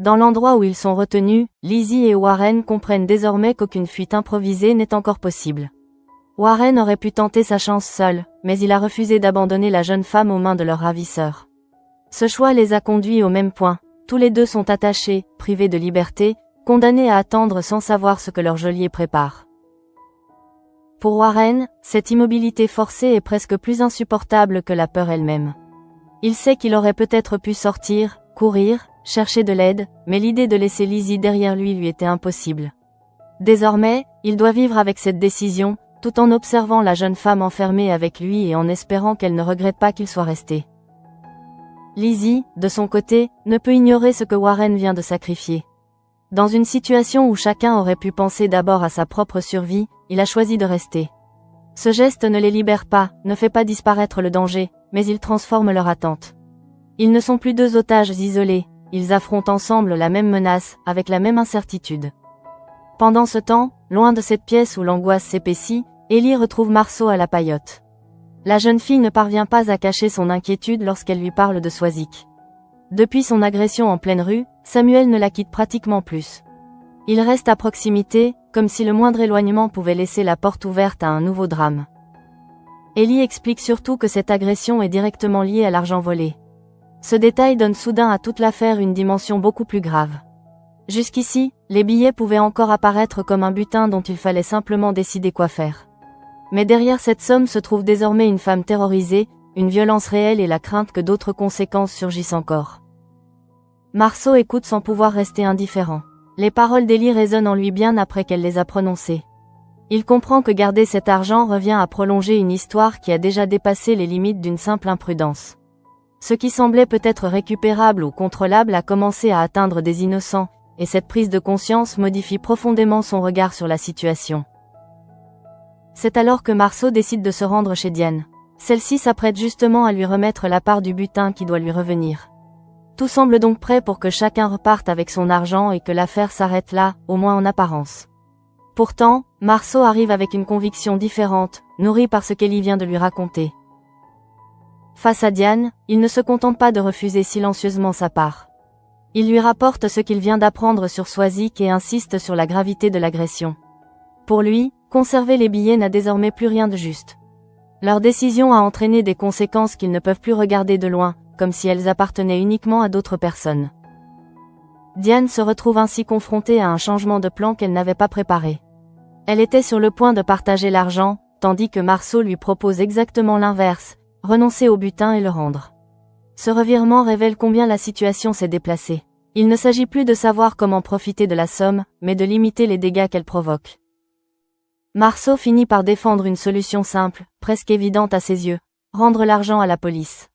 Dans l'endroit où ils sont retenus, Lizzie et Warren comprennent désormais qu'aucune fuite improvisée n'est encore possible. Warren aurait pu tenter sa chance seul, mais il a refusé d'abandonner la jeune femme aux mains de leur ravisseur. Ce choix les a conduits au même point. Tous les deux sont attachés, privés de liberté, condamnés à attendre sans savoir ce que leur geôlier prépare. Pour Warren, cette immobilité forcée est presque plus insupportable que la peur elle-même. Il sait qu'il aurait peut-être pu sortir, courir, chercher de l'aide, mais l'idée de laisser Lizzie derrière lui était impossible. Désormais, il doit vivre avec cette décision, tout en observant la jeune femme enfermée avec lui et en espérant qu'elle ne regrette pas qu'il soit resté. Lizzie, de son côté, ne peut ignorer ce que Warren vient de sacrifier. Dans une situation où chacun aurait pu penser d'abord à sa propre survie, il a choisi de rester. Ce geste ne les libère pas, ne fait pas disparaître le danger, mais il transforme leur attente. Ils ne sont plus deux otages isolés, ils affrontent ensemble la même menace, avec la même incertitude. Pendant ce temps, loin de cette pièce où l'angoisse s'épaissit, Ellie retrouve Marceau à la paillote. La jeune fille ne parvient pas à cacher son inquiétude lorsqu'elle lui parle de Swazik. Depuis son agression en pleine rue, Samuel ne la quitte pratiquement plus. Il reste à proximité, comme si le moindre éloignement pouvait laisser la porte ouverte à un nouveau drame. Ellie explique surtout que cette agression est directement liée à l'argent volé. Ce détail donne soudain à toute l'affaire une dimension beaucoup plus grave. Jusqu'ici, les billets pouvaient encore apparaître comme un butin dont il fallait simplement décider quoi faire. Mais derrière cette somme se trouve désormais une femme terrorisée, une violence réelle et la crainte que d'autres conséquences surgissent encore. Marceau écoute sans pouvoir rester indifférent. Les paroles d'Ellie résonnent en lui bien après qu'elle les a prononcées. Il comprend que garder cet argent revient à prolonger une histoire qui a déjà dépassé les limites d'une simple imprudence. Ce qui semblait peut-être récupérable ou contrôlable a commencé à atteindre des innocents, et cette prise de conscience modifie profondément son regard sur la situation. C'est alors que Marceau décide de se rendre chez Diane. Celle-ci s'apprête justement à lui remettre la part du butin qui doit lui revenir. Tout semble donc prêt pour que chacun reparte avec son argent et que l'affaire s'arrête là, au moins en apparence. Pourtant, Marceau arrive avec une conviction différente, nourrie par ce qu'Ellie vient de lui raconter. Face à Diane, il ne se contente pas de refuser silencieusement sa part. Il lui rapporte ce qu'il vient d'apprendre sur Swazik et insiste sur la gravité de l'agression. Pour lui, conserver les billets n'a désormais plus rien de juste. Leur décision a entraîné des conséquences qu'ils ne peuvent plus regarder de loin, comme si elles appartenaient uniquement à d'autres personnes. Diane se retrouve ainsi confrontée à un changement de plan qu'elle n'avait pas préparé. Elle était sur le point de partager l'argent, tandis que Marceau lui propose exactement l'inverse, renoncer au butin et le rendre. Ce revirement révèle combien la situation s'est déplacée. Il ne s'agit plus de savoir comment profiter de la somme, mais de limiter les dégâts qu'elle provoque. Marceau finit par défendre une solution simple, presque évidente à ses yeux, rendre l'argent à la police.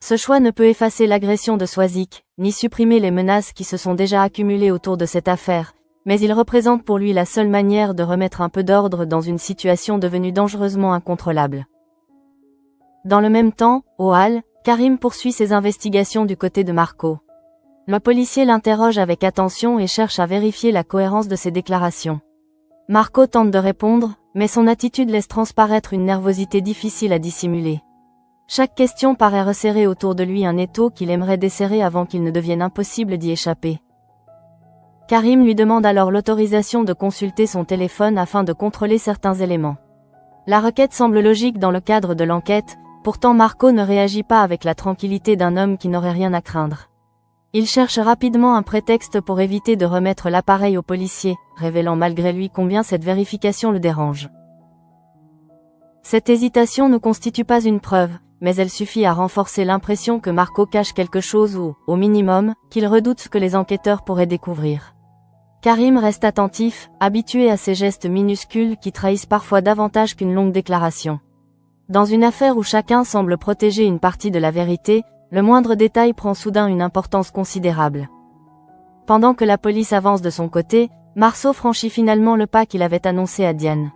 Ce choix ne peut effacer l'agression de Swazik, ni supprimer les menaces qui se sont déjà accumulées autour de cette affaire, mais il représente pour lui la seule manière de remettre un peu d'ordre dans une situation devenue dangereusement incontrôlable. Dans le même temps, au hall, Karim poursuit ses investigations du côté de Marco. Le policier l'interroge avec attention et cherche à vérifier la cohérence de ses déclarations. Marco tente de répondre, mais son attitude laisse transparaître une nervosité difficile à dissimuler. Chaque question paraît resserrer autour de lui un étau qu'il aimerait desserrer avant qu'il ne devienne impossible d'y échapper. Karim lui demande alors l'autorisation de consulter son téléphone afin de contrôler certains éléments. La requête semble logique dans le cadre de l'enquête, pourtant Marco ne réagit pas avec la tranquillité d'un homme qui n'aurait rien à craindre. Il cherche rapidement un prétexte pour éviter de remettre l'appareil au policier, révélant malgré lui combien cette vérification le dérange. Cette hésitation ne constitue pas une preuve, mais elle suffit à renforcer l'impression que Marco cache quelque chose ou, au minimum, qu'il redoute ce que les enquêteurs pourraient découvrir. Karim reste attentif, habitué à ces gestes minuscules qui trahissent parfois davantage qu'une longue déclaration. Dans une affaire où chacun semble protéger une partie de la vérité, le moindre détail prend soudain une importance considérable. Pendant que la police avance de son côté, Marceau franchit finalement le pas qu'il avait annoncé à Diane.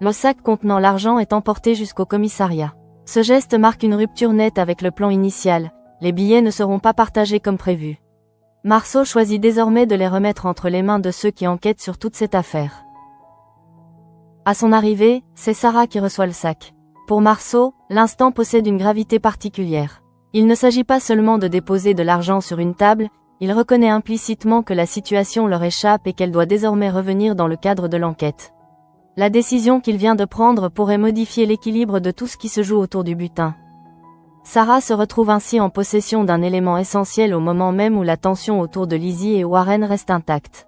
Le sac contenant l'argent est emporté jusqu'au commissariat. Ce geste marque une rupture nette avec le plan initial, les billets ne seront pas partagés comme prévu. Marceau choisit désormais de les remettre entre les mains de ceux qui enquêtent sur toute cette affaire. À son arrivée, c'est Sarah qui reçoit le sac. Pour Marceau, l'instant possède une gravité particulière. Il ne s'agit pas seulement de déposer de l'argent sur une table, il reconnaît implicitement que la situation leur échappe et qu'elle doit désormais revenir dans le cadre de l'enquête. La décision qu'il vient de prendre pourrait modifier l'équilibre de tout ce qui se joue autour du butin. Sarah se retrouve ainsi en possession d'un élément essentiel au moment même où la tension autour de Lizzie et Warren reste intacte.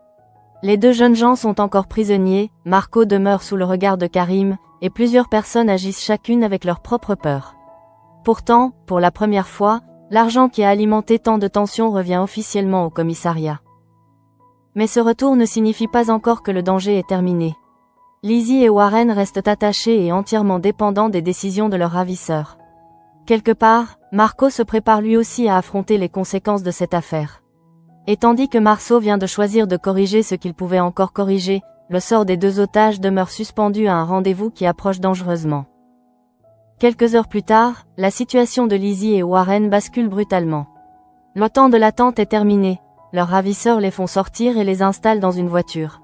Les deux jeunes gens sont encore prisonniers, Marco demeure sous le regard de Karim, et plusieurs personnes agissent chacune avec leur propre peur. Pourtant, pour la première fois, l'argent qui a alimenté tant de tensions revient officiellement au commissariat. Mais ce retour ne signifie pas encore que le danger est terminé. Lizzie et Warren restent attachés et entièrement dépendants des décisions de leur ravisseur. Quelque part, Marco se prépare lui aussi à affronter les conséquences de cette affaire. Et tandis que Marceau vient de choisir de corriger ce qu'il pouvait encore corriger, le sort des deux otages demeure suspendu à un rendez-vous qui approche dangereusement. Quelques heures plus tard, la situation de Lizzie et Warren bascule brutalement. Le temps de l'attente est terminé, leurs ravisseurs les font sortir et les installent dans une voiture.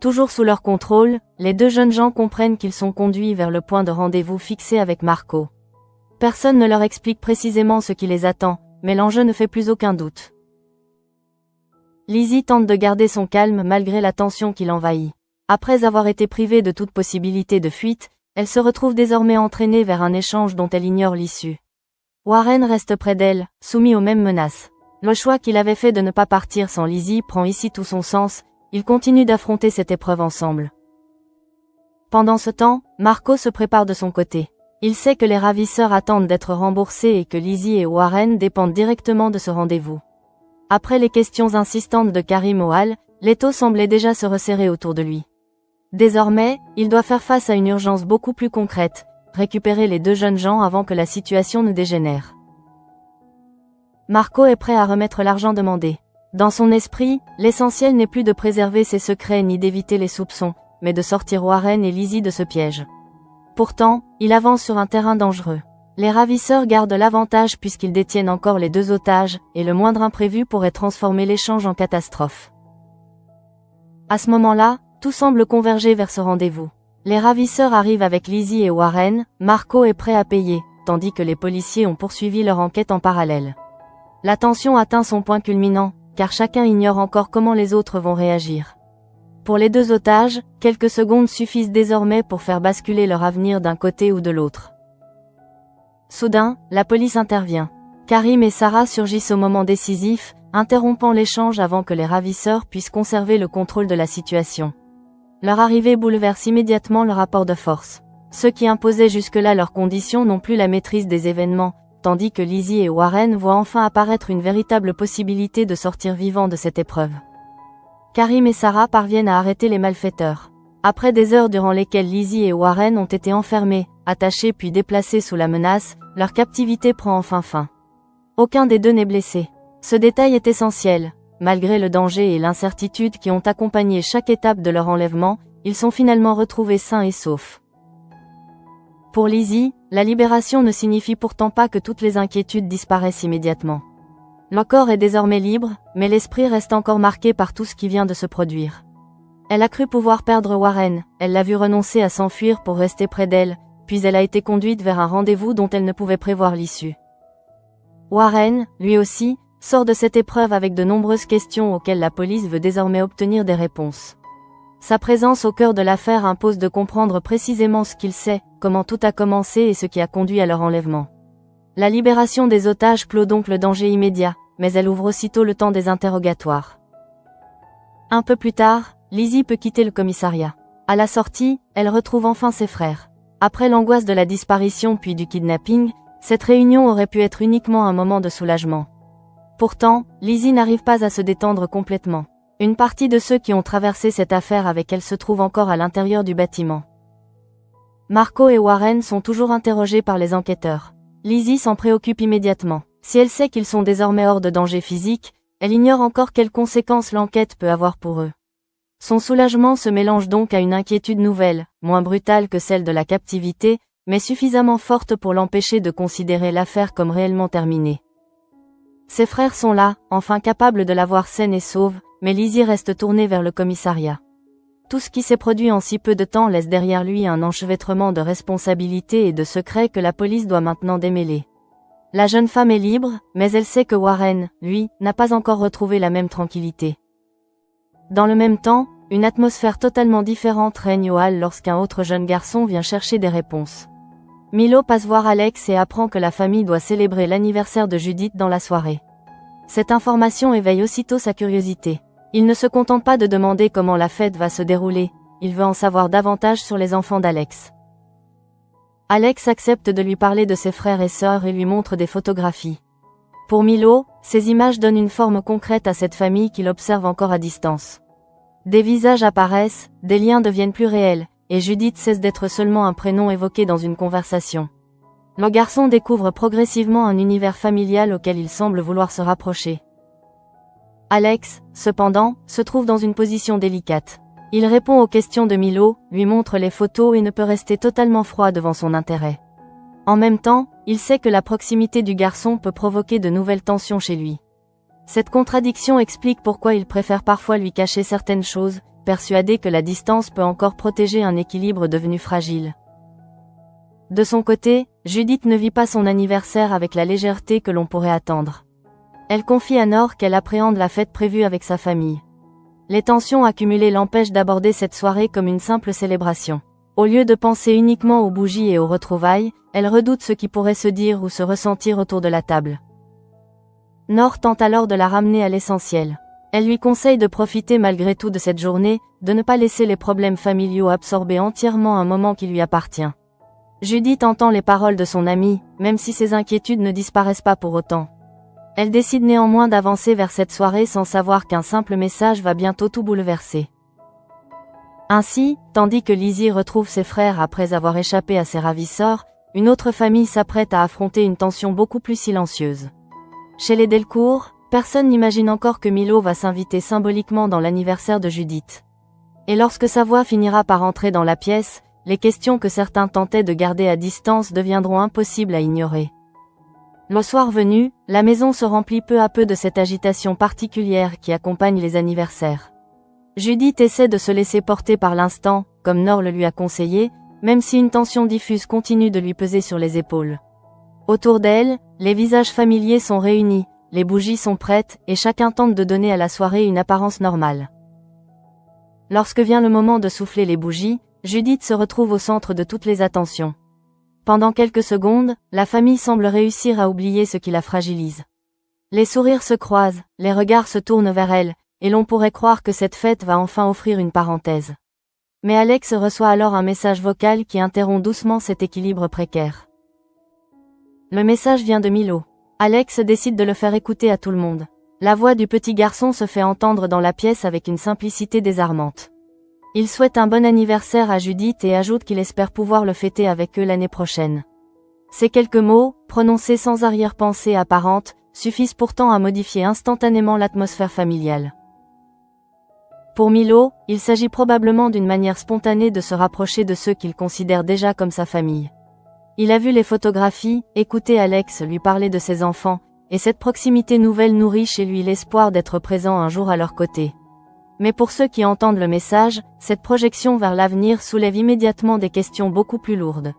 Toujours sous leur contrôle, les deux jeunes gens comprennent qu'ils sont conduits vers le point de rendez-vous fixé avec Marco. Personne ne leur explique précisément ce qui les attend, mais l'enjeu ne fait plus aucun doute. Lizzie tente de garder son calme malgré la tension qui l'envahit. Après avoir été privée de toute possibilité de fuite, elle se retrouve désormais entraînée vers un échange dont elle ignore l'issue. Warren reste près d'elle, soumis aux mêmes menaces. Le choix qu'il avait fait de ne pas partir sans Lizzie prend ici tout son sens, ils continuent d'affronter cette épreuve ensemble. Pendant ce temps, Marco se prépare de son côté. Il sait que les ravisseurs attendent d'être remboursés et que Lizzie et Warren dépendent directement de ce rendez-vous. Après les questions insistantes de Karim Oual, l'étau semblait déjà se resserrer autour de lui. Désormais, il doit faire face à une urgence beaucoup plus concrète, récupérer les deux jeunes gens avant que la situation ne dégénère. Marco est prêt à remettre l'argent demandé. Dans son esprit, l'essentiel n'est plus de préserver ses secrets ni d'éviter les soupçons, mais de sortir Warren et Lizzie de ce piège. Pourtant, il avance sur un terrain dangereux. Les ravisseurs gardent l'avantage puisqu'ils détiennent encore les deux otages, et le moindre imprévu pourrait transformer l'échange en catastrophe. À ce moment-là, tout semble converger vers ce rendez-vous. Les ravisseurs arrivent avec Lizzie et Warren, Marco est prêt à payer, tandis que les policiers ont poursuivi leur enquête en parallèle. La tension atteint son point culminant, car chacun ignore encore comment les autres vont réagir. Pour les deux otages, quelques secondes suffisent désormais pour faire basculer leur avenir d'un côté ou de l'autre. Soudain, la police intervient. Karim et Sarah surgissent au moment décisif, interrompant l'échange avant que les ravisseurs puissent conserver le contrôle de la situation. Leur arrivée bouleverse immédiatement le rapport de force. Ceux qui imposaient jusque-là leurs conditions n'ont plus la maîtrise des événements, tandis que Lizzie et Warren voient enfin apparaître une véritable possibilité de sortir vivants de cette épreuve. Karim et Sarah parviennent à arrêter les malfaiteurs. Après des heures durant lesquelles Lizzie et Warren ont été enfermés, attachés puis déplacés sous la menace, leur captivité prend enfin fin. Aucun des deux n'est blessé. Ce détail est essentiel. Malgré le danger et l'incertitude qui ont accompagné chaque étape de leur enlèvement, ils sont finalement retrouvés sains et saufs. Pour Lizzie, la libération ne signifie pourtant pas que toutes les inquiétudes disparaissent immédiatement. Le corps est désormais libre, mais l'esprit reste encore marqué par tout ce qui vient de se produire. Elle a cru pouvoir perdre Warren, elle l'a vu renoncer à s'enfuir pour rester près d'elle, puis elle a été conduite vers un rendez-vous dont elle ne pouvait prévoir l'issue. Warren, lui aussi, sort de cette épreuve avec de nombreuses questions auxquelles la police veut désormais obtenir des réponses. Sa présence au cœur de l'affaire impose de comprendre précisément ce qu'il sait, comment tout a commencé et ce qui a conduit à leur enlèvement. La libération des otages clôt donc le danger immédiat, mais elle ouvre aussitôt le temps des interrogatoires. Un peu plus tard, Lizzie peut quitter le commissariat. À la sortie, elle retrouve enfin ses frères. Après l'angoisse de la disparition puis du kidnapping, cette réunion aurait pu être uniquement un moment de soulagement. Pourtant, Lizzie n'arrive pas à se détendre complètement. Une partie de ceux qui ont traversé cette affaire avec elle se trouve encore à l'intérieur du bâtiment. Marco et Warren sont toujours interrogés par les enquêteurs. Lizzie s'en préoccupe immédiatement. Si elle sait qu'ils sont désormais hors de danger physique, elle ignore encore quelles conséquences l'enquête peut avoir pour eux. Son soulagement se mélange donc à une inquiétude nouvelle, moins brutale que celle de la captivité, mais suffisamment forte pour l'empêcher de considérer l'affaire comme réellement terminée. Ses frères sont là, enfin capables de la voir saine et sauve, mais Lizzie reste tournée vers le commissariat. Tout ce qui s'est produit en si peu de temps laisse derrière lui un enchevêtrement de responsabilités et de secrets que la police doit maintenant démêler. La jeune femme est libre, mais elle sait que Warren, lui, n'a pas encore retrouvé la même tranquillité. Dans le même temps, une atmosphère totalement différente règne au hall lorsqu'un autre jeune garçon vient chercher des réponses. Milo passe voir Alex et apprend que la famille doit célébrer l'anniversaire de Judith dans la soirée. Cette information éveille aussitôt sa curiosité. Il ne se contente pas de demander comment la fête va se dérouler, il veut en savoir davantage sur les enfants d'Alex. Alex accepte de lui parler de ses frères et sœurs et lui montre des photographies. Pour Milo, ces images donnent une forme concrète à cette famille qu'il observe encore à distance. Des visages apparaissent, des liens deviennent plus réels, et Judith cesse d'être seulement un prénom évoqué dans une conversation. Le garçon découvre progressivement un univers familial auquel il semble vouloir se rapprocher. Alex, cependant, se trouve dans une position délicate. Il répond aux questions de Milo, lui montre les photos et ne peut rester totalement froid devant son intérêt. En même temps, il sait que la proximité du garçon peut provoquer de nouvelles tensions chez lui. Cette contradiction explique pourquoi il préfère parfois lui cacher certaines choses, persuadé que la distance peut encore protéger un équilibre devenu fragile. De son côté, Judith ne vit pas son anniversaire avec la légèreté que l'on pourrait attendre. Elle confie à Nor qu'elle appréhende la fête prévue avec sa famille. Les tensions accumulées l'empêchent d'aborder cette soirée comme une simple célébration. Au lieu de penser uniquement aux bougies et aux retrouvailles, elle redoute ce qui pourrait se dire ou se ressentir autour de la table. Nor tente alors de la ramener à l'essentiel. Elle lui conseille de profiter malgré tout de cette journée, de ne pas laisser les problèmes familiaux absorber entièrement un moment qui lui appartient. Judith entend les paroles de son amie, même si ses inquiétudes ne disparaissent pas pour autant. Elle décide néanmoins d'avancer vers cette soirée sans savoir qu'un simple message va bientôt tout bouleverser. Ainsi, tandis que Lizzie retrouve ses frères après avoir échappé à ses ravisseurs, une autre famille s'apprête à affronter une tension beaucoup plus silencieuse. Chez les Delcourt, personne n'imagine encore que Milo va s'inviter symboliquement dans l'anniversaire de Judith. Et lorsque sa voix finira par entrer dans la pièce, les questions que certains tentaient de garder à distance deviendront impossibles à ignorer. Le soir venu, la maison se remplit peu à peu de cette agitation particulière qui accompagne les anniversaires. Judith essaie de se laisser porter par l'instant, comme Nor le lui a conseillé, même si une tension diffuse continue de lui peser sur les épaules. Autour d'elle, les visages familiers sont réunis, les bougies sont prêtes, et chacun tente de donner à la soirée une apparence normale. Lorsque vient le moment de souffler les bougies, Judith se retrouve au centre de toutes les attentions. Pendant quelques secondes, la famille semble réussir à oublier ce qui la fragilise. Les sourires se croisent, les regards se tournent vers elle, et l'on pourrait croire que cette fête va enfin offrir une parenthèse. Mais Alex reçoit alors un message vocal qui interrompt doucement cet équilibre précaire. Le message vient de Milo. Alex décide de le faire écouter à tout le monde. La voix du petit garçon se fait entendre dans la pièce avec une simplicité désarmante. Il souhaite un bon anniversaire à Judith et ajoute qu'il espère pouvoir le fêter avec eux l'année prochaine. Ces quelques mots, prononcés sans arrière-pensée apparente, suffisent pourtant à modifier instantanément l'atmosphère familiale. Pour Milo, il s'agit probablement d'une manière spontanée de se rapprocher de ceux qu'il considère déjà comme sa famille. Il a vu les photographies, écouté Alex lui parler de ses enfants, et cette proximité nouvelle nourrit chez lui l'espoir d'être présent un jour à leur côté. Mais pour ceux qui entendent le message, cette projection vers l'avenir soulève immédiatement des questions beaucoup plus lourdes.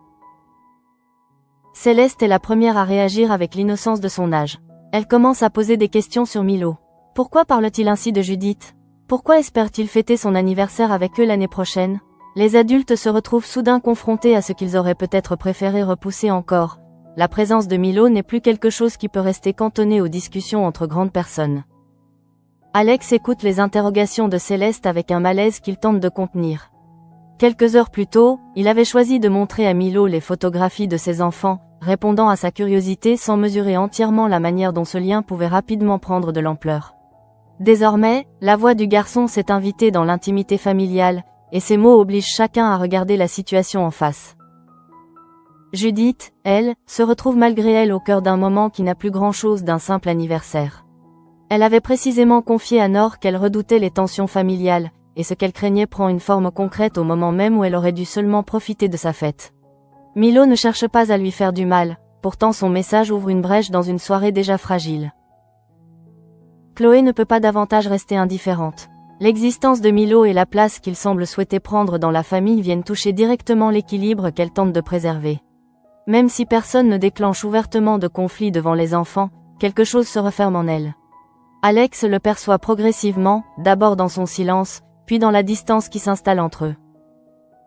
Céleste est la première à réagir avec l'innocence de son âge. Elle commence à poser des questions sur Milo. Pourquoi parle-t-il ainsi de Judith? Pourquoi espère-t-il fêter son anniversaire avec eux l'année prochaine? Les adultes se retrouvent soudain confrontés à ce qu'ils auraient peut-être préféré repousser encore. La présence de Milo n'est plus quelque chose qui peut rester cantonné aux discussions entre grandes personnes. Alex écoute les interrogations de Céleste avec un malaise qu'il tente de contenir. Quelques heures plus tôt, il avait choisi de montrer à Milo les photographies de ses enfants, répondant à sa curiosité sans mesurer entièrement la manière dont ce lien pouvait rapidement prendre de l'ampleur. Désormais, la voix du garçon s'est invitée dans l'intimité familiale, et ses mots obligent chacun à regarder la situation en face. Judith, elle, se retrouve malgré elle au cœur d'un moment qui n'a plus grand-chose d'un simple anniversaire. Elle avait précisément confié à Nor qu'elle redoutait les tensions familiales, et ce qu'elle craignait prend une forme concrète au moment même où elle aurait dû seulement profiter de sa fête. Milo ne cherche pas à lui faire du mal, pourtant son message ouvre une brèche dans une soirée déjà fragile. Chloé ne peut pas davantage rester indifférente. L'existence de Milo et la place qu'il semble souhaiter prendre dans la famille viennent toucher directement l'équilibre qu'elle tente de préserver. Même si personne ne déclenche ouvertement de conflit devant les enfants, quelque chose se referme en elle. Alex le perçoit progressivement, d'abord dans son silence, puis dans la distance qui s'installe entre eux.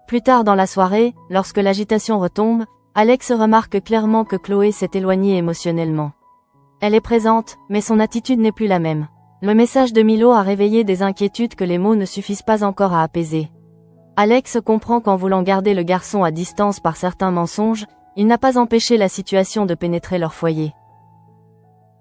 Plus tard dans la soirée, lorsque l'agitation retombe, Alex remarque clairement que Chloé s'est éloignée émotionnellement. Elle est présente, mais son attitude n'est plus la même. Le message de Milo a réveillé des inquiétudes que les mots ne suffisent pas encore à apaiser. Alex comprend qu'en voulant garder le garçon à distance par certains mensonges, il n'a pas empêché la situation de pénétrer leur foyer.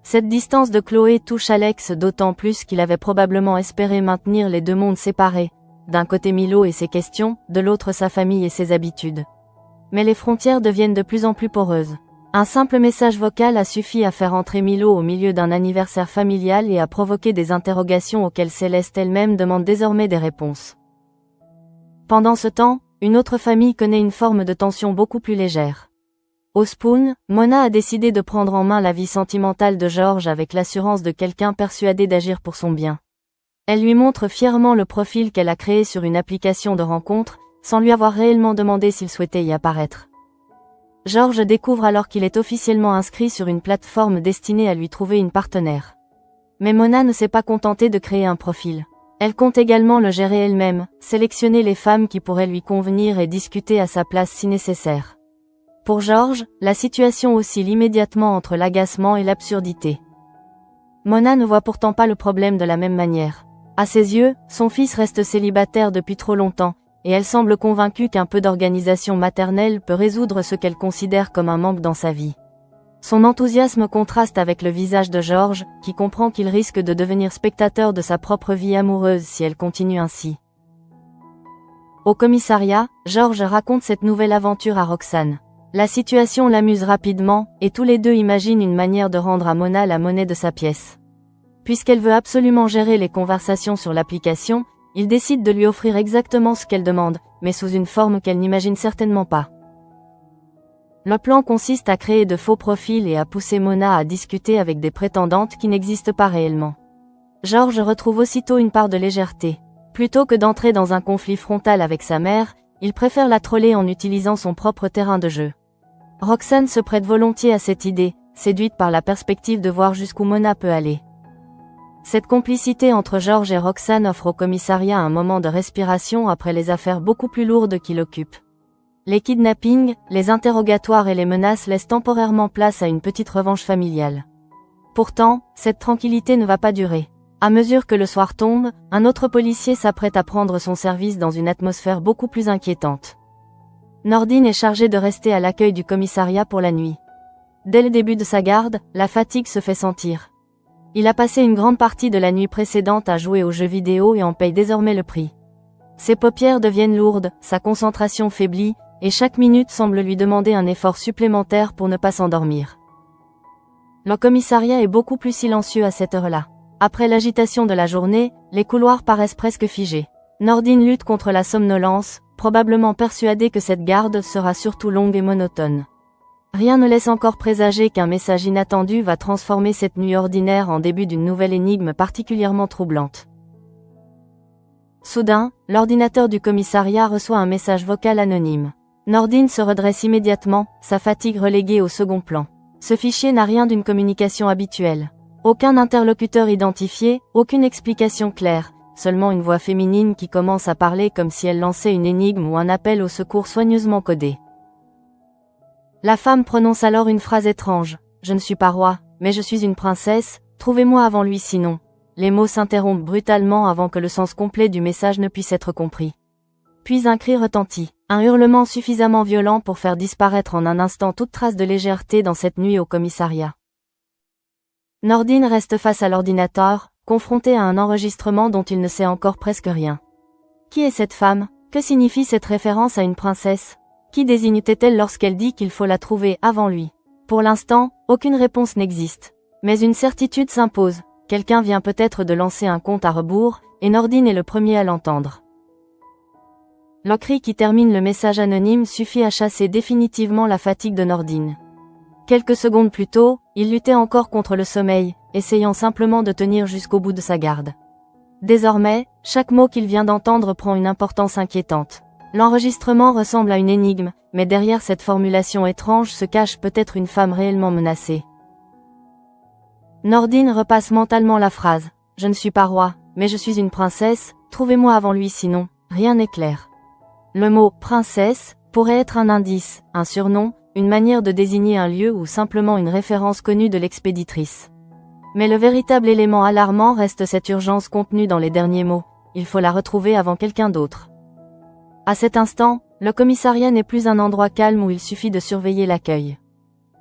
Cette distance de Chloé touche Alex d'autant plus qu'il avait probablement espéré maintenir les deux mondes séparés, d'un côté Milo et ses questions, de l'autre sa famille et ses habitudes. Mais les frontières deviennent de plus en plus poreuses. Un simple message vocal a suffi à faire entrer Milo au milieu d'un anniversaire familial et à provoquer des interrogations auxquelles Céleste elle-même demande désormais des réponses. Pendant ce temps, une autre famille connaît une forme de tension beaucoup plus légère. Au Spoon, Mona a décidé de prendre en main la vie sentimentale de George avec l'assurance de quelqu'un persuadé d'agir pour son bien. Elle lui montre fièrement le profil qu'elle a créé sur une application de rencontre, sans lui avoir réellement demandé s'il souhaitait y apparaître. George découvre alors qu'il est officiellement inscrit sur une plateforme destinée à lui trouver une partenaire. Mais Mona ne s'est pas contentée de créer un profil. Elle compte également le gérer elle-même, sélectionner les femmes qui pourraient lui convenir et discuter à sa place si nécessaire. Pour George, la situation oscille immédiatement entre l'agacement et l'absurdité. Mona ne voit pourtant pas le problème de la même manière. À ses yeux, son fils reste célibataire depuis trop longtemps, et elle semble convaincue qu'un peu d'organisation maternelle peut résoudre ce qu'elle considère comme un manque dans sa vie. Son enthousiasme contraste avec le visage de George, qui comprend qu'il risque de devenir spectateur de sa propre vie amoureuse si elle continue ainsi. Au commissariat, George raconte cette nouvelle aventure à Roxane. La situation l'amuse rapidement, et tous les deux imaginent une manière de rendre à Mona la monnaie de sa pièce. Puisqu'elle veut absolument gérer les conversations sur l'application, il décide de lui offrir exactement ce qu'elle demande, mais sous une forme qu'elle n'imagine certainement pas. Le plan consiste à créer de faux profils et à pousser Mona à discuter avec des prétendantes qui n'existent pas réellement. George retrouve aussitôt une part de légèreté. Plutôt que d'entrer dans un conflit frontal avec sa mère, il préfère la troller en utilisant son propre terrain de jeu. Roxane se prête volontiers à cette idée, séduite par la perspective de voir jusqu'où Mona peut aller. Cette complicité entre George et Roxane offre au commissariat un moment de respiration après les affaires beaucoup plus lourdes qui l'occupent. Les kidnappings, les interrogatoires et les menaces laissent temporairement place à une petite revanche familiale. Pourtant, cette tranquillité ne va pas durer. À mesure que le soir tombe, un autre policier s'apprête à prendre son service dans une atmosphère beaucoup plus inquiétante. Nordine est chargé de rester à l'accueil du commissariat pour la nuit. Dès le début de sa garde, la fatigue se fait sentir. Il a passé une grande partie de la nuit précédente à jouer aux jeux vidéo et en paye désormais le prix. Ses paupières deviennent lourdes, sa concentration faiblit, et chaque minute semble lui demander un effort supplémentaire pour ne pas s'endormir. Le commissariat est beaucoup plus silencieux à cette heure-là. Après l'agitation de la journée, les couloirs paraissent presque figés. Nordine lutte contre la somnolence, probablement persuadée que cette garde sera surtout longue et monotone. Rien ne laisse encore présager qu'un message inattendu va transformer cette nuit ordinaire en début d'une nouvelle énigme particulièrement troublante. Soudain, l'ordinateur du commissariat reçoit un message vocal anonyme. Nordine se redresse immédiatement, sa fatigue reléguée au second plan. Ce fichier n'a rien d'une communication habituelle. Aucun interlocuteur identifié, aucune explication claire, seulement une voix féminine qui commence à parler comme si elle lançait une énigme ou un appel au secours soigneusement codé. La femme prononce alors une phrase étrange. « Je ne suis pas roi, mais je suis une princesse, trouvez-moi avant lui sinon. » Les mots s'interrompent brutalement avant que le sens complet du message ne puisse être compris. Puis un cri retentit, un hurlement suffisamment violent pour faire disparaître en un instant toute trace de légèreté dans cette nuit au commissariat. Nordine reste face à l'ordinateur, confronté à un enregistrement dont il ne sait encore presque rien. Qui est cette femme? Que signifie cette référence à une princesse? Qui désigne-t-elle lorsqu'elle dit qu'il faut la trouver avant lui? Pour l'instant, aucune réponse n'existe. Mais une certitude s'impose. Quelqu'un vient peut-être de lancer un compte à rebours, et Nordine est le premier à l'entendre. Le cri qui termine le message anonyme suffit à chasser définitivement la fatigue de Nordine. Quelques secondes plus tôt, il luttait encore contre le sommeil, essayant simplement de tenir jusqu'au bout de sa garde. Désormais, chaque mot qu'il vient d'entendre prend une importance inquiétante. L'enregistrement ressemble à une énigme, mais derrière cette formulation étrange se cache peut-être une femme réellement menacée. Nordine repasse mentalement la phrase. Je ne suis pas roi, mais je suis une princesse, trouvez-moi avant lui sinon, rien n'est clair. Le mot « princesse » pourrait être un indice, un surnom, une manière de désigner un lieu ou simplement une référence connue de l'expéditrice. Mais le véritable élément alarmant reste cette urgence contenue dans les derniers mots. Il faut la retrouver avant quelqu'un d'autre. À cet instant, le commissariat n'est plus un endroit calme où il suffit de surveiller l'accueil.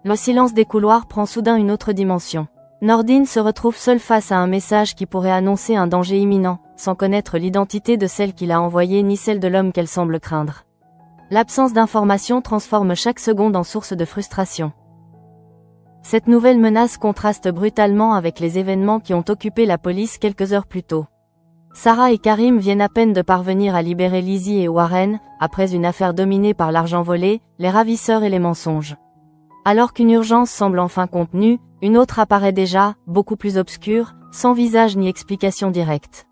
Le silence des couloirs prend soudain une autre dimension. Nordine se retrouve seule face à un message qui pourrait annoncer un danger imminent, sans connaître l'identité de celle qui l'a envoyé ni celle de l'homme qu'elle semble craindre. L'absence d'information transforme chaque seconde en source de frustration. Cette nouvelle menace contraste brutalement avec les événements qui ont occupé la police quelques heures plus tôt. Sarah et Karim viennent à peine de parvenir à libérer Lizzie et Warren, après une affaire dominée par l'argent volé, les ravisseurs et les mensonges. Alors qu'une urgence semble enfin contenue, une autre apparaît déjà, beaucoup plus obscure, sans visage ni explication directe.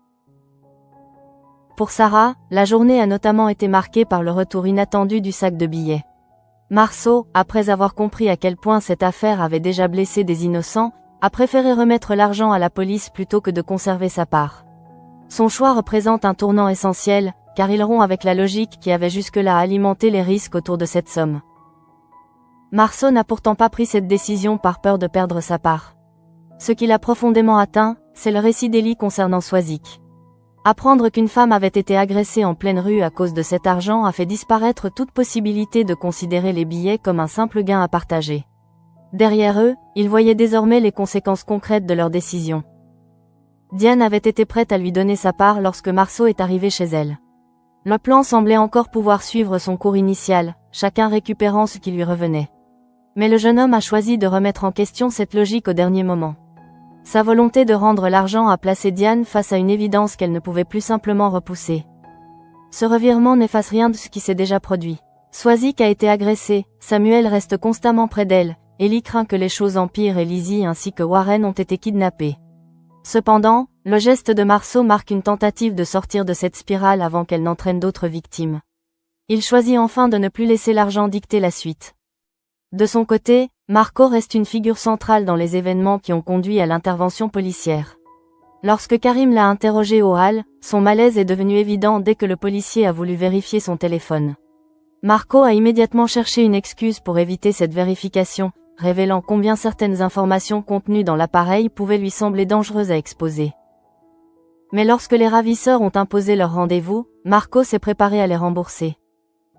Pour Sarah, la journée a notamment été marquée par le retour inattendu du sac de billets. Marceau, après avoir compris à quel point cette affaire avait déjà blessé des innocents, a préféré remettre l'argent à la police plutôt que de conserver sa part. Son choix représente un tournant essentiel, car il rompt avec la logique qui avait jusque-là alimenté les risques autour de cette somme. Marceau n'a pourtant pas pris cette décision par peur de perdre sa part. Ce qui l'a profondément atteint, c'est le récit d'Élie concernant Swazik. Apprendre qu'une femme avait été agressée en pleine rue à cause de cet argent a fait disparaître toute possibilité de considérer les billets comme un simple gain à partager. Derrière eux, ils voyaient désormais les conséquences concrètes de leur décision. Diane avait été prête à lui donner sa part lorsque Marceau est arrivé chez elle. Le plan semblait encore pouvoir suivre son cours initial, chacun récupérant ce qui lui revenait. Mais le jeune homme a choisi de remettre en question cette logique au dernier moment. Sa volonté de rendre l'argent a placé Diane face à une évidence qu'elle ne pouvait plus simplement repousser. Ce revirement n'efface rien de ce qui s'est déjà produit. Swazik a été agressée, Samuel reste constamment près d'elle, Ellie craint que les choses empirent et Lizzie ainsi que Warren ont été kidnappés. Cependant, le geste de Marceau marque une tentative de sortir de cette spirale avant qu'elle n'entraîne d'autres victimes. Il choisit enfin de ne plus laisser l'argent dicter la suite. De son côté, Marco reste une figure centrale dans les événements qui ont conduit à l'intervention policière. Lorsque Karim l'a interrogé au hall, son malaise est devenu évident dès que le policier a voulu vérifier son téléphone. Marco a immédiatement cherché une excuse pour éviter cette vérification, révélant combien certaines informations contenues dans l'appareil pouvaient lui sembler dangereuses à exposer. Mais lorsque les ravisseurs ont imposé leur rendez-vous, Marco s'est préparé à les rembourser.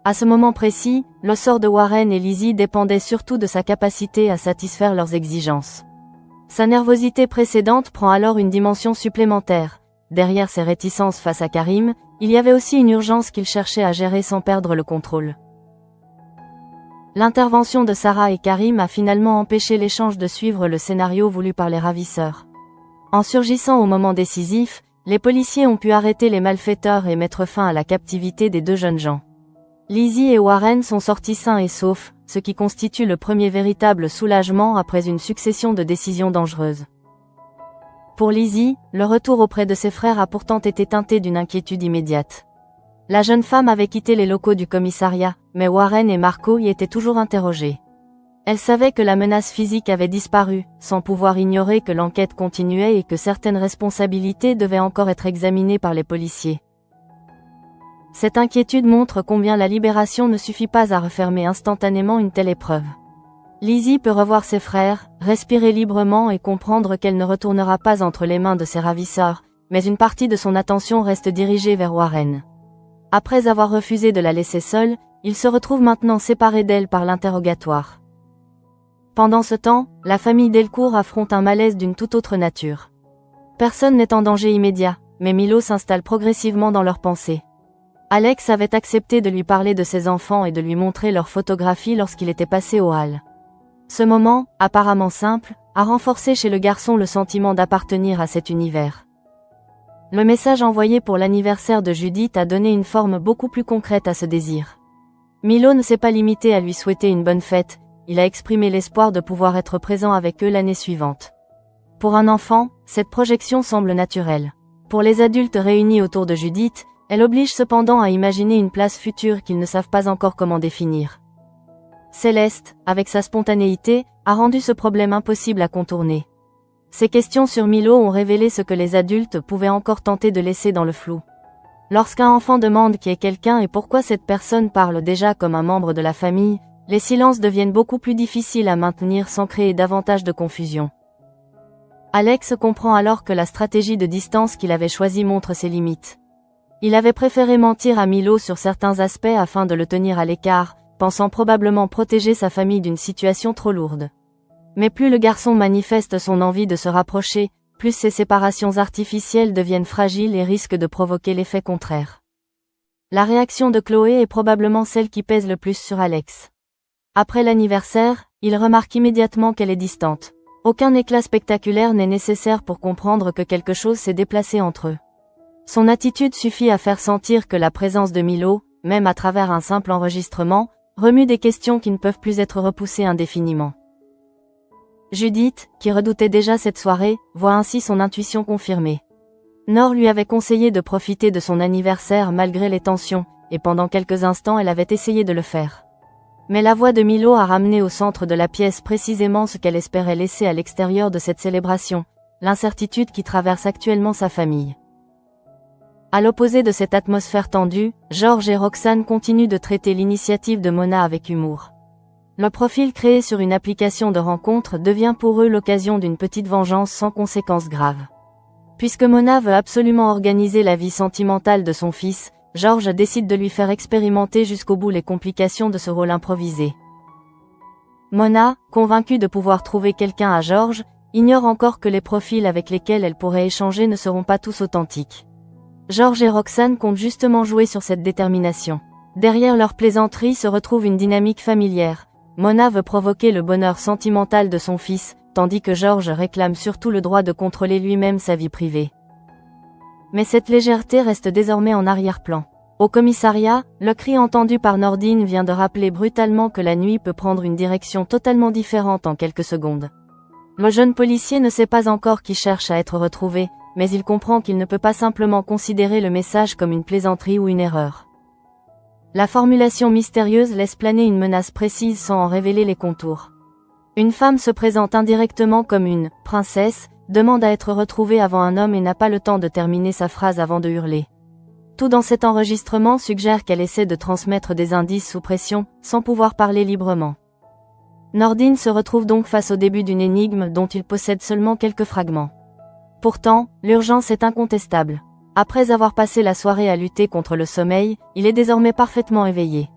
À ce moment précis, le sort de Warren et Lizzie dépendait surtout de sa capacité à satisfaire leurs exigences. Sa nervosité précédente prend alors une dimension supplémentaire. Derrière ses réticences face à Karim, il y avait aussi une urgence qu'il cherchait à gérer sans perdre le contrôle. L'intervention de Sarah et Karim a finalement empêché l'échange de suivre le scénario voulu par les ravisseurs. En surgissant au moment décisif, les policiers ont pu arrêter les malfaiteurs et mettre fin à la captivité des deux jeunes gens. Lizzie et Warren sont sortis sains et saufs, ce qui constitue le premier véritable soulagement après une succession de décisions dangereuses. Pour Lizzie, le retour auprès de ses frères a pourtant été teinté d'une inquiétude immédiate. La jeune femme avait quitté les locaux du commissariat, mais Warren et Marco y étaient toujours interrogés. Elle savait que la menace physique avait disparu, sans pouvoir ignorer que l'enquête continuait et que certaines responsabilités devaient encore être examinées par les policiers. Cette inquiétude montre combien la libération ne suffit pas à refermer instantanément une telle épreuve. Lizzie peut revoir ses frères, respirer librement et comprendre qu'elle ne retournera pas entre les mains de ses ravisseurs, mais une partie de son attention reste dirigée vers Warren. Après avoir refusé de la laisser seule, il se retrouve maintenant séparé d'elle par l'interrogatoire. Pendant ce temps, la famille Delcourt affronte un malaise d'une toute autre nature. Personne n'est en danger immédiat, mais Milo s'installe progressivement dans leurs pensées. Alex avait accepté de lui parler de ses enfants et de lui montrer leurs photographies lorsqu'il était passé au hall. Ce moment, apparemment simple, a renforcé chez le garçon le sentiment d'appartenir à cet univers. Le message envoyé pour l'anniversaire de Judith a donné une forme beaucoup plus concrète à ce désir. Milo ne s'est pas limité à lui souhaiter une bonne fête, il a exprimé l'espoir de pouvoir être présent avec eux l'année suivante. Pour un enfant, cette projection semble naturelle. Pour les adultes réunis autour de Judith, Elle oblige cependant à imaginer une place future qu'ils ne savent pas encore comment définir. Céleste, avec sa spontanéité, a rendu ce problème impossible à contourner. Ces questions sur Milo ont révélé ce que les adultes pouvaient encore tenter de laisser dans le flou. Lorsqu'un enfant demande qui est quelqu'un et pourquoi cette personne parle déjà comme un membre de la famille, les silences deviennent beaucoup plus difficiles à maintenir sans créer davantage de confusion. Alex comprend alors que la stratégie de distance qu'il avait choisie montre ses limites. Il avait préféré mentir à Milo sur certains aspects afin de le tenir à l'écart, pensant probablement protéger sa famille d'une situation trop lourde. Mais plus le garçon manifeste son envie de se rapprocher, plus ces séparations artificielles deviennent fragiles et risquent de provoquer l'effet contraire. La réaction de Chloé est probablement celle qui pèse le plus sur Alex. Après l'anniversaire, il remarque immédiatement qu'elle est distante. Aucun éclat spectaculaire n'est nécessaire pour comprendre que quelque chose s'est déplacé entre eux. Son attitude suffit à faire sentir que la présence de Milo, même à travers un simple enregistrement, remue des questions qui ne peuvent plus être repoussées indéfiniment. Judith, qui redoutait déjà cette soirée, voit ainsi son intuition confirmée. Nor lui avait conseillé de profiter de son anniversaire malgré les tensions, et pendant quelques instants elle avait essayé de le faire. Mais la voix de Milo a ramené au centre de la pièce précisément ce qu'elle espérait laisser à l'extérieur de cette célébration, l'incertitude qui traverse actuellement sa famille. À l'opposé de cette atmosphère tendue, George et Roxane continuent de traiter l'initiative de Mona avec humour. Le profil créé sur une application de rencontre devient pour eux l'occasion d'une petite vengeance sans conséquences graves. Puisque Mona veut absolument organiser la vie sentimentale de son fils, George décide de lui faire expérimenter jusqu'au bout les complications de ce rôle improvisé. Mona, convaincue de pouvoir trouver quelqu'un à George, ignore encore que les profils avec lesquels elle pourrait échanger ne seront pas tous authentiques. George et Roxane comptent justement jouer sur cette détermination. Derrière leur plaisanterie se retrouve une dynamique familière. Mona veut provoquer le bonheur sentimental de son fils, tandis que George réclame surtout le droit de contrôler lui-même sa vie privée. Mais cette légèreté reste désormais en arrière-plan. Au commissariat, le cri entendu par Nordine vient de rappeler brutalement que la nuit peut prendre une direction totalement différente en quelques secondes. Le jeune policier ne sait pas encore qui cherche à être retrouvé, mais il comprend qu'il ne peut pas simplement considérer le message comme une plaisanterie ou une erreur. La formulation mystérieuse laisse planer une menace précise sans en révéler les contours. Une femme se présente indirectement comme une « princesse », demande à être retrouvée avant un homme et n'a pas le temps de terminer sa phrase avant de hurler. Tout dans cet enregistrement suggère qu'elle essaie de transmettre des indices sous pression, sans pouvoir parler librement. Nordine se retrouve donc face au début d'une énigme dont il possède seulement quelques fragments. Pourtant, l'urgence est incontestable. Après avoir passé la soirée à lutter contre le sommeil, il est désormais parfaitement éveillé.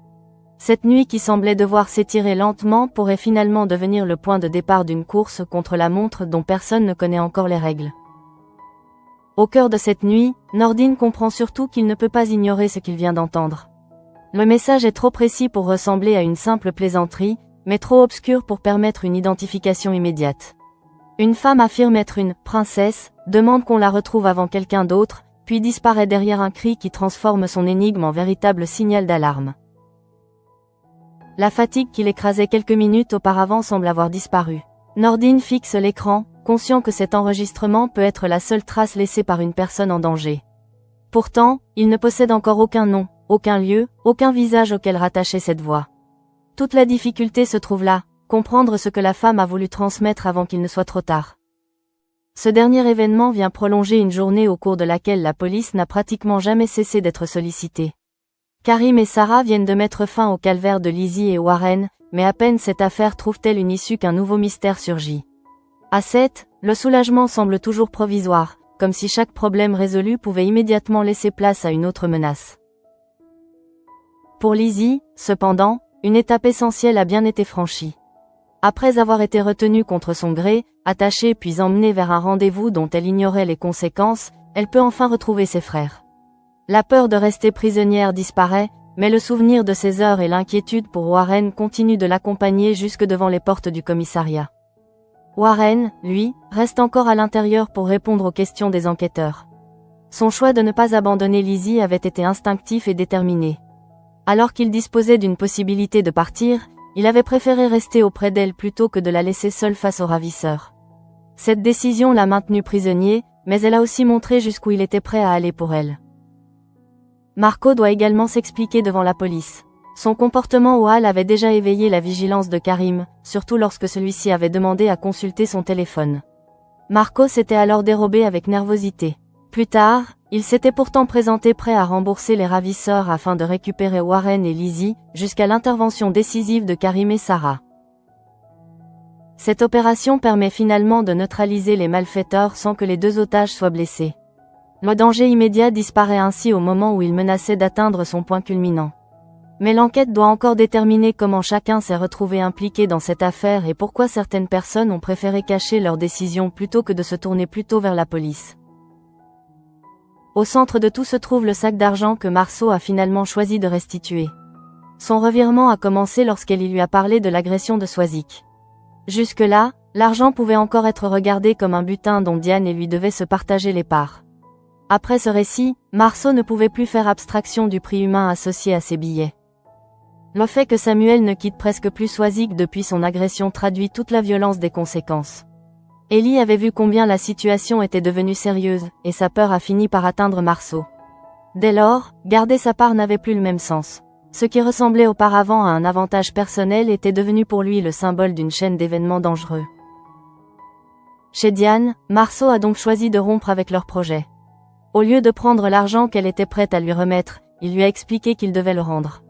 Cette nuit qui semblait devoir s'étirer lentement pourrait finalement devenir le point de départ d'une course contre la montre dont personne ne connaît encore les règles. Au cœur de cette nuit, Nordine comprend surtout qu'il ne peut pas ignorer ce qu'il vient d'entendre. Le message est trop précis pour ressembler à une simple plaisanterie, mais trop obscur pour permettre une identification immédiate. Une femme affirme être une « princesse », demande qu'on la retrouve avant quelqu'un d'autre, puis disparaît derrière un cri qui transforme son énigme en véritable signal d'alarme. La fatigue qui l'écrasait quelques minutes auparavant semble avoir disparu. Nordine fixe l'écran, conscient que cet enregistrement peut être la seule trace laissée par une personne en danger. Pourtant, il ne possède encore aucun nom, aucun lieu, aucun visage auquel rattacher cette voix. Toute la difficulté se trouve là, comprendre ce que la femme a voulu transmettre avant qu'il ne soit trop tard. Ce dernier événement vient prolonger une journée au cours de laquelle la police n'a pratiquement jamais cessé d'être sollicitée. Karim et Sarah viennent de mettre fin au calvaire de Lizzie et Warren, mais à peine cette affaire trouve-t-elle une issue qu'un nouveau mystère surgit. À 7, le soulagement semble toujours provisoire, comme si chaque problème résolu pouvait immédiatement laisser place à une autre menace. Pour Lizzie, cependant, une étape essentielle a bien été franchie. Après avoir été retenue contre son gré, attachée puis emmenée vers un rendez-vous dont elle ignorait les conséquences, elle peut enfin retrouver ses frères. La peur de rester prisonnière disparaît, mais le souvenir de ces heures et l'inquiétude pour Warren continuent de l'accompagner jusque devant les portes du commissariat. Warren, lui, reste encore à l'intérieur pour répondre aux questions des enquêteurs. Son choix de ne pas abandonner Lizzie avait été instinctif et déterminé. Alors qu'il disposait d'une possibilité de partir, il avait préféré rester auprès d'elle plutôt que de la laisser seule face aux ravisseurs. Cette décision l'a maintenu prisonnier, mais elle a aussi montré jusqu'où il était prêt à aller pour elle. Marco doit également s'expliquer devant la police. Son comportement au hall avait déjà éveillé la vigilance de Karim, surtout lorsque celui-ci avait demandé à consulter son téléphone. Marco s'était alors dérobé avec nervosité. Plus tard, il s'était pourtant présenté prêt à rembourser les ravisseurs afin de récupérer Warren et Lizzie, jusqu'à l'intervention décisive de Karim et Sarah. Cette opération permet finalement de neutraliser les malfaiteurs sans que les deux otages soient blessés. Le danger immédiat disparaît ainsi au moment où il menaçait d'atteindre son point culminant. Mais l'enquête doit encore déterminer comment chacun s'est retrouvé impliqué dans cette affaire et pourquoi certaines personnes ont préféré cacher leurs décisions plutôt que de se tourner plus tôt vers la police. Au centre de tout se trouve le sac d'argent que Marceau a finalement choisi de restituer. Son revirement a commencé lorsqu'elle lui a parlé de l'agression de Swazik. Jusque-là, l'argent pouvait encore être regardé comme un butin dont Diane et lui devaient se partager les parts. Après ce récit, Marceau ne pouvait plus faire abstraction du prix humain associé à ces billets. Le fait que Samuel ne quitte presque plus Swazik depuis son agression traduit toute la violence des conséquences. Ellie avait vu combien la situation était devenue sérieuse, et sa peur a fini par atteindre Marceau. Dès lors, garder sa part n'avait plus le même sens. Ce qui ressemblait auparavant à un avantage personnel était devenu pour lui le symbole d'une chaîne d'événements dangereux. Chez Diane, Marceau a donc choisi de rompre avec leur projet. Au lieu de prendre l'argent qu'elle était prête à lui remettre, il lui a expliqué qu'il devait le rendre.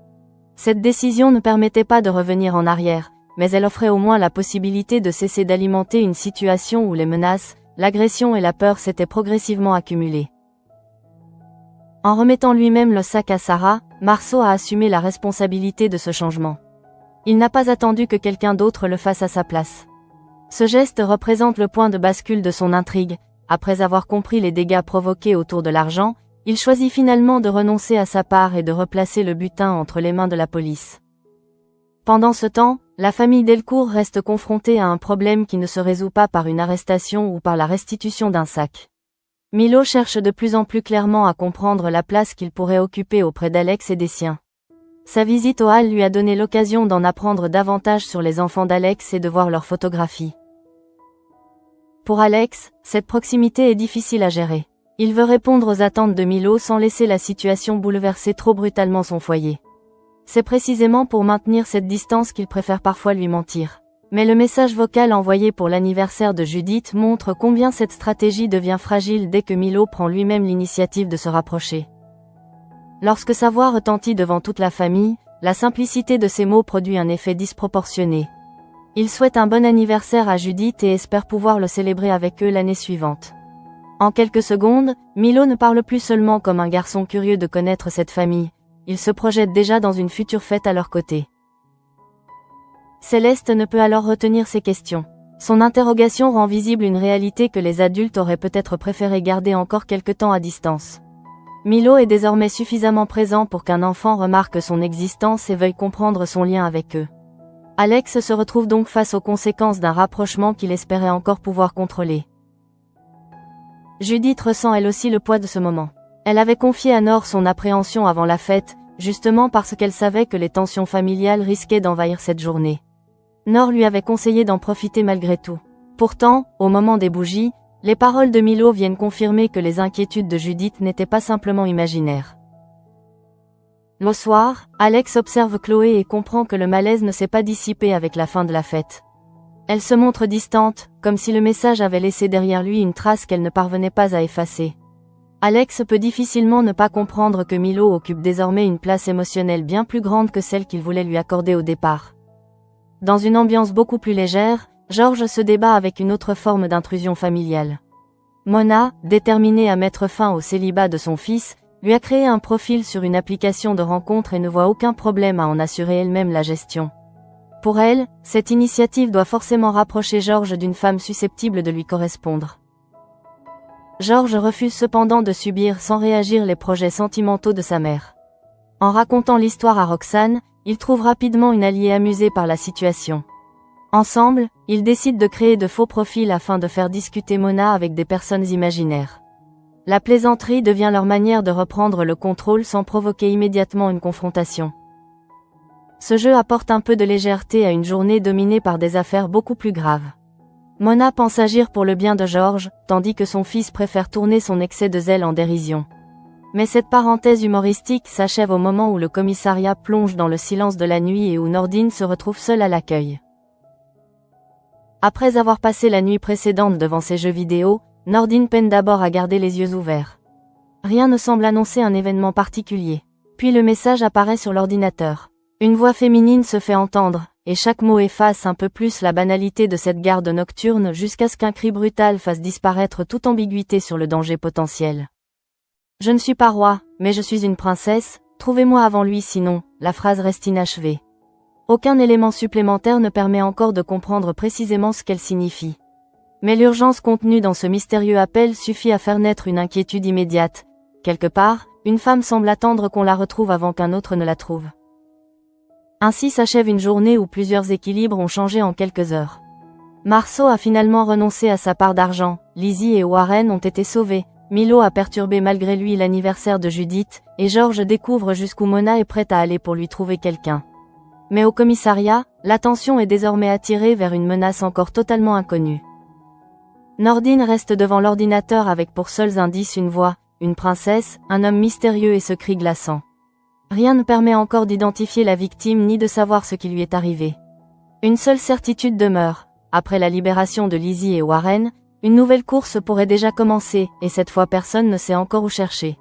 Cette décision ne permettait pas de revenir en arrière, mais elle offrait au moins la possibilité de cesser d'alimenter une situation où les menaces, l'agression et la peur s'étaient progressivement accumulées. En remettant lui-même le sac à Sarah, Marceau a assumé la responsabilité de ce changement. Il n'a pas attendu que quelqu'un d'autre le fasse à sa place. Ce geste représente le point de bascule de son intrigue. Après avoir compris les dégâts provoqués autour de l'argent, il choisit finalement de renoncer à sa part et de replacer le butin entre les mains de la police. Pendant ce temps, la famille Delcourt reste confrontée à un problème qui ne se résout pas par une arrestation ou par la restitution d'un sac. Milo cherche de plus en plus clairement à comprendre la place qu'il pourrait occuper auprès d'Alex et des siens. Sa visite au hall lui a donné l'occasion d'en apprendre davantage sur les enfants d'Alex et de voir leurs photographies. Pour Alex, cette proximité est difficile à gérer. Il veut répondre aux attentes de Milo sans laisser la situation bouleverser trop brutalement son foyer. C'est précisément pour maintenir cette distance qu'il préfère parfois lui mentir. Mais le message vocal envoyé pour l'anniversaire de Judith montre combien cette stratégie devient fragile dès que Milo prend lui-même l'initiative de se rapprocher. Lorsque sa voix retentit devant toute la famille, la simplicité de ses mots produit un effet disproportionné. Il souhaite un bon anniversaire à Judith et espère pouvoir le célébrer avec eux l'année suivante. En quelques secondes, Milo ne parle plus seulement comme un garçon curieux de connaître cette famille, il se projette déjà dans une future fête à leur côté. Céleste ne peut alors retenir ses questions. Son interrogation rend visible une réalité que les adultes auraient peut-être préféré garder encore quelque temps à distance. Milo est désormais suffisamment présent pour qu'un enfant remarque son existence et veuille comprendre son lien avec eux. Alex se retrouve donc face aux conséquences d'un rapprochement qu'il espérait encore pouvoir contrôler. Judith ressent elle aussi le poids de ce moment. Elle avait confié à Nor son appréhension avant la fête, justement parce qu'elle savait que les tensions familiales risquaient d'envahir cette journée. Nor lui avait conseillé d'en profiter malgré tout. Pourtant, au moment des bougies, les paroles de Milo viennent confirmer que les inquiétudes de Judith n'étaient pas simplement imaginaires. Le soir, Alex observe Chloé et comprend que le malaise ne s'est pas dissipé avec la fin de la fête. Elle se montre distante, comme si le message avait laissé derrière lui une trace qu'elle ne parvenait pas à effacer. Alex peut difficilement ne pas comprendre que Milo occupe désormais une place émotionnelle bien plus grande que celle qu'il voulait lui accorder au départ. Dans une ambiance beaucoup plus légère, George se débat avec une autre forme d'intrusion familiale. Mona, déterminée à mettre fin au célibat de son fils, lui a créé un profil sur une application de rencontre et ne voit aucun problème à en assurer elle-même la gestion. Pour elle, cette initiative doit forcément rapprocher George d'une femme susceptible de lui correspondre. George refuse cependant de subir sans réagir les projets sentimentaux de sa mère. En racontant l'histoire à Roxane, il trouve rapidement une alliée amusée par la situation. Ensemble, ils décident de créer de faux profils afin de faire discuter Mona avec des personnes imaginaires. La plaisanterie devient leur manière de reprendre le contrôle sans provoquer immédiatement une confrontation. Ce jeu apporte un peu de légèreté à une journée dominée par des affaires beaucoup plus graves. Mona pense agir pour le bien de George, tandis que son fils préfère tourner son excès de zèle en dérision. Mais cette parenthèse humoristique s'achève au moment où le commissariat plonge dans le silence de la nuit et où Nordine se retrouve seule à l'accueil. Après avoir passé la nuit précédente devant ses jeux vidéo, Nordine peine d'abord à garder les yeux ouverts. Rien ne semble annoncer un événement particulier. Puis le message apparaît sur l'ordinateur. Une voix féminine se fait entendre, et chaque mot efface un peu plus la banalité de cette garde nocturne jusqu'à ce qu'un cri brutal fasse disparaître toute ambiguïté sur le danger potentiel. « Je ne suis pas roi, mais je suis une princesse, trouvez-moi avant lui sinon », la phrase reste inachevée. Aucun élément supplémentaire ne permet encore de comprendre précisément ce qu'elle signifie. Mais l'urgence contenue dans ce mystérieux appel suffit à faire naître une inquiétude immédiate. Quelque part, une femme semble attendre qu'on la retrouve avant qu'un autre ne la trouve. Ainsi s'achève une journée où plusieurs équilibres ont changé en quelques heures. Marceau a finalement renoncé à sa part d'argent, Lizzie et Warren ont été sauvés, Milo a perturbé malgré lui l'anniversaire de Judith, et George découvre jusqu'où Mona est prête à aller pour lui trouver quelqu'un. Mais au commissariat, l'attention est désormais attirée vers une menace encore totalement inconnue. Nordine reste devant l'ordinateur avec pour seuls indices une voix, une princesse, un homme mystérieux et ce cri glaçant. Rien ne permet encore d'identifier la victime ni de savoir ce qui lui est arrivé. Une seule certitude demeure, après la libération de Lizzie et Warren, une nouvelle course pourrait déjà commencer, et cette fois personne ne sait encore où chercher.